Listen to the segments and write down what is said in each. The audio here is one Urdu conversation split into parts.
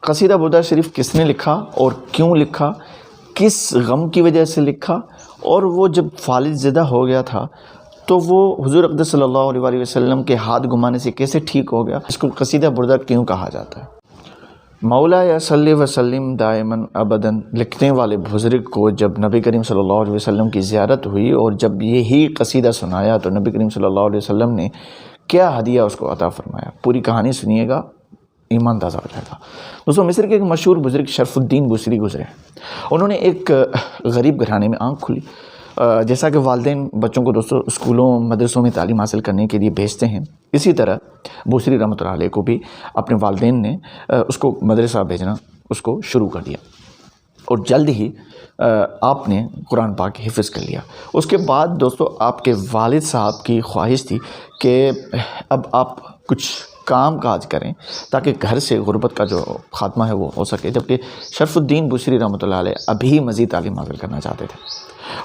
قصیدہ بردہ شریف کس نے لکھا اور کیوں لکھا، کس غم کی وجہ سے لکھا، اور وہ جب فالج زدہ ہو گیا تھا تو وہ حضور اقدس صلی اللہ علیہ وآلہ وسلم کے ہاتھ گھمانے سے کیسے ٹھیک ہو گیا، اس کو قصیدہ بردہ کیوں کہا جاتا ہے۔ مولا یا صلی وسلم دائماً ابداً لکھنے والے بزرگ کو جب نبی کریم صلی اللہ علیہ وسلم کی زیارت ہوئی اور جب یہی قصیدہ سنایا تو نبی کریم صلی اللہ علیہ وسلم نے کیا ہدیہ اس کو عطا فرمایا، پوری کہانی سنیے گا، ایمان تازہ ہو جائے گا۔ دوستوں، مصر کے ایک مشہور بزرگ شرف الدین بصری گزرے، انہوں نے ایک غریب گھرانے میں آنکھ کھلی۔ جیسا کہ والدین بچوں کو دوستوں اسکولوں مدرسوں میں تعلیم حاصل کرنے کے لیے بھیجتے ہیں، اسی طرح بصری رحمۃ اللہ علیہ کو بھی اپنے والدین نے اس کو مدرسہ بھیجنا اس کو شروع کر دیا، اور جلد ہی آپ نے قرآن پاک حفظ کر لیا۔ اس کے بعد دوستوں آپ کے والد صاحب کی خواہش تھی کہ اب آپ کچھ کام کاج کریں تاکہ گھر سے غربت کا جو خاتمہ ہے وہ ہو سکے، جبکہ شرف الدین بصری رحمۃ اللہ علیہ ابھی مزید تعلیم حاصل کرنا چاہتے تھے۔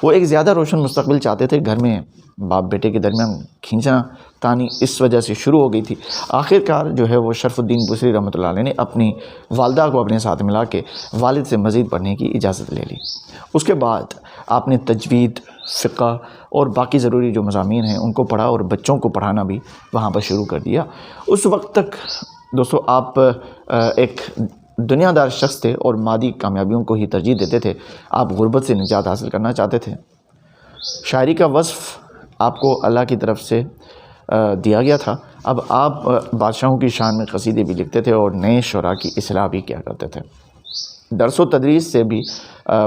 وہ ایک زیادہ روشن مستقبل چاہتے تھے، گھر میں باپ بیٹے کے درمیان کھینچنا تانی اس وجہ سے شروع ہو گئی تھی۔ آخر کار جو ہے وہ شرف الدین بصری رحمۃ اللہ علیہ نے اپنی والدہ کو اپنے ساتھ ملا کے والد سے مزید پڑھنے کی اجازت لے لی۔ اس کے بعد آپ نے تجوید، فقہ اور باقی ضروری جو مضامین ہیں ان کو پڑھا اور بچوں کو پڑھانا بھی وہاں پر شروع کر دیا۔ اس وقت تک دوستو آپ ایک دنیا دار شخص تھے اور مادی کامیابیوں کو ہی ترجیح دیتے تھے، آپ غربت سے نجات حاصل کرنا چاہتے تھے۔ شاعری کا وصف آپ کو اللہ کی طرف سے دیا گیا تھا، اب آپ بادشاہوں کی شان میں قصیدے بھی لکھتے تھے اور نئے شعراء کی اصلاح بھی کیا کرتے تھے۔ درس و تدریس سے بھی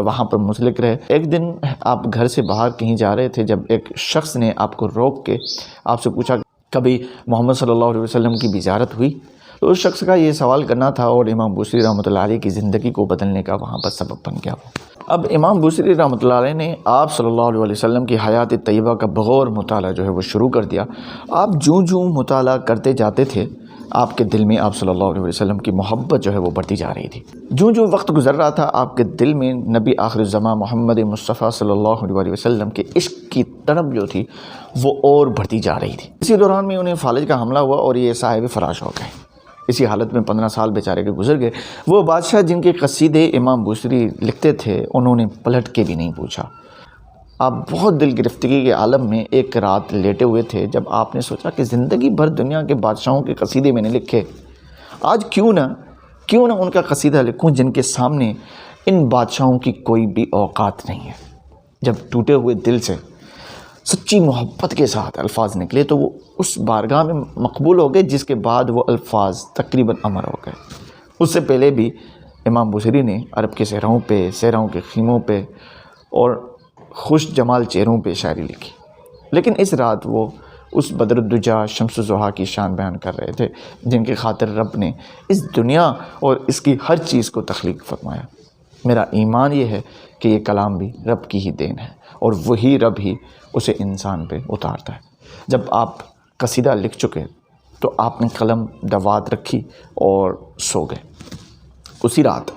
وہاں پر منسلک رہے۔ ایک دن آپ گھر سے باہر کہیں جا رہے تھے جب ایک شخص نے آپ کو روک کے آپ سے پوچھا کبھی محمد صلی اللہ علیہ وسلم کی بھی زیارت ہوئی؟ تو اس شخص کا یہ سوال کرنا تھا اور امام بصری رحمۃ اللہ علیہ کی زندگی کو بدلنے کا وہاں پر سبب بن گیا۔ اب امام بصری رحمۃ اللہ علیہ نے آپ صلی اللہ علیہ وسلم کی حیات طیبہ کا بغور مطالعہ جو ہے وہ شروع کر دیا۔ آپ جوں مطالعہ کرتے جاتے تھے آپ کے دل میں آپ صلی اللہ علیہ وسلم کی محبت جو ہے وہ بڑھتی جا رہی تھی۔ جوں وقت گزر رہا تھا آپ کے دل میں نبی آخر الزمان محمد مصطفیٰ صلی اللہ علیہ وسلم کے عشق کی طرب جو تھی وہ اور بڑھتی جا رہی تھی۔ اسی دوران میں انہیں فالج کا حملہ ہوا اور یہ صاحب فراش ہو گئے۔ اسی حالت میں 15 سال بیچارے کے گزر گئے۔ وہ بادشاہ جن کے قصیدے امام بصری لکھتے تھے انہوں نے پلٹ کے بھی نہیں پوچھا۔ آپ بہت دل گرفتگی کے عالم میں ایک رات لیٹے ہوئے تھے جب آپ نے سوچا کہ زندگی بھر دنیا کے بادشاہوں کے قصیدے میں نے لکھے، آج کیوں نہ ان کا قصیدہ لکھوں جن کے سامنے ان بادشاہوں کی کوئی بھی اوقات نہیں ہے۔ جب ٹوٹے ہوئے دل سے سچی محبت کے ساتھ الفاظ نکلے تو وہ اس بارگاہ میں مقبول ہو گئے جس کے بعد وہ الفاظ تقریباً امر ہو گئے۔ اس سے پہلے بھی امام بصری نے عرب کے صحراؤں کے خیموں پہ اور خوش جمال چہروں پہ شاعری لکھی، لیکن اس رات وہ اس بدر الدجا شمس الضحیٰ کی شان بیان کر رہے تھے جن کے خاطر رب نے اس دنیا اور اس کی ہر چیز کو تخلیق فرمایا۔ میرا ایمان یہ ہے کہ یہ کلام بھی رب کی ہی دین ہے اور وہی رب ہی اسے انسان پہ اتارتا ہے۔ جب آپ قصیدہ لکھ چکے تو آپ نے قلم دوات رکھی اور سو گئے۔ اسی رات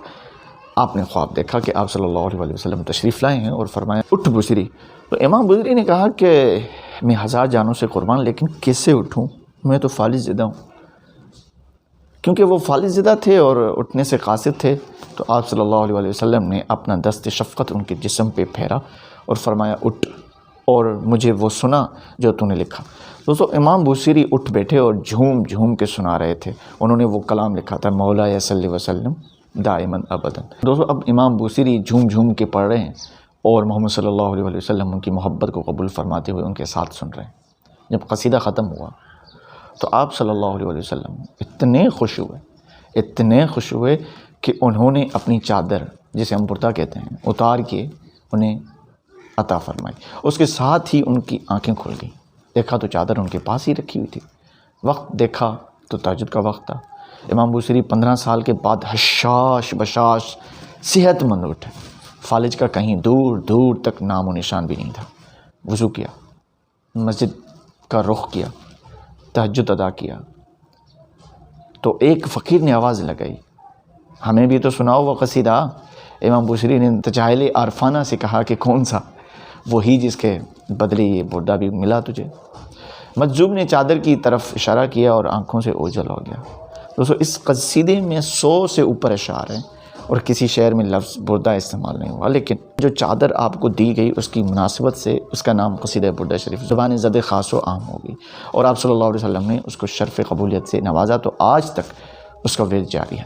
آپ نے خواب دیکھا کہ آپ صلی اللہ علیہ وسلم تشریف لائے ہیں اور فرمایا اٹھ بصری۔ تو امام بصری نے کہا کہ میں 1000 جانوں سے قربان، لیکن کیسے اٹھوں، میں تو فالج زدہ ہوں۔ کیونکہ وہ فالج زدہ تھے اور اٹھنے سے قاصر تھے تو آپ صلی اللہ علیہ وسلم نے اپنا دست شفقت ان کے جسم پہ پھیرا اور فرمایا اٹھ اور مجھے وہ سنا جو تو نے لکھا۔ دوستو امام بصری اٹھ بیٹھے اور جھوم کے سنا رہے تھے۔ انہوں نے وہ کلام لکھا تھا مولا یا صلی وسلم دائماً ابداً۔ دوستو اب امام بصری جھوم کے پڑھ رہے ہیں اور محمد صلی اللہ علیہ وسلم ان کی محبت کو قبول فرماتے ہوئے ان کے ساتھ سن رہے ہیں۔ جب قصیدہ ختم ہوا تو آپ صلی اللہ علیہ وسلم اتنے خوش ہوئے کہ انہوں نے اپنی چادر جسے ہم بردا کہتے ہیں اتار کے انہیں عطا فرمائی۔ اس کے ساتھ ہی ان کی آنکھیں کھل گئیں، دیکھا تو چادر ان کے پاس ہی رکھی ہوئی تھی۔ وقت دیکھا تو تہجد کا وقت تھا۔ امام بصری 15 سال کے بعد حشاش بشاش صحت مند اٹھے۔ فالج کا کہیں دور تک نام و نشان بھی نہیں تھا۔ وضو کیا، مسجد کا رخ کیا، تہجد ادا کیا تو ایک فقیر نے آواز لگائی، ہمیں بھی تو سناؤ وہ قصیدہ۔ امام بصری نے تجاہل عارفانہ سے کہا کہ کون سا؟ وہی جس کے بدلے یہ بردہ بھی ملا تجھے۔ مجذوب نے چادر کی طرف اشارہ کیا اور آنکھوں سے اوجھل ہو گیا۔ دوستو اس قصیدے میں 100 سے اوپر اشعار ہیں اور کسی شعر میں لفظ بردہ استعمال نہیں ہوا، لیکن جو چادر آپ کو دی گئی اس کی مناسبت سے اس کا نام قصیدہ بردہ شریف زبان زد خاص و عام ہوگی، اور آپ صلی اللہ علیہ وسلم نے اس کو شرف قبولیت سے نوازا، تو آج تک اس کا ورد جاری ہے۔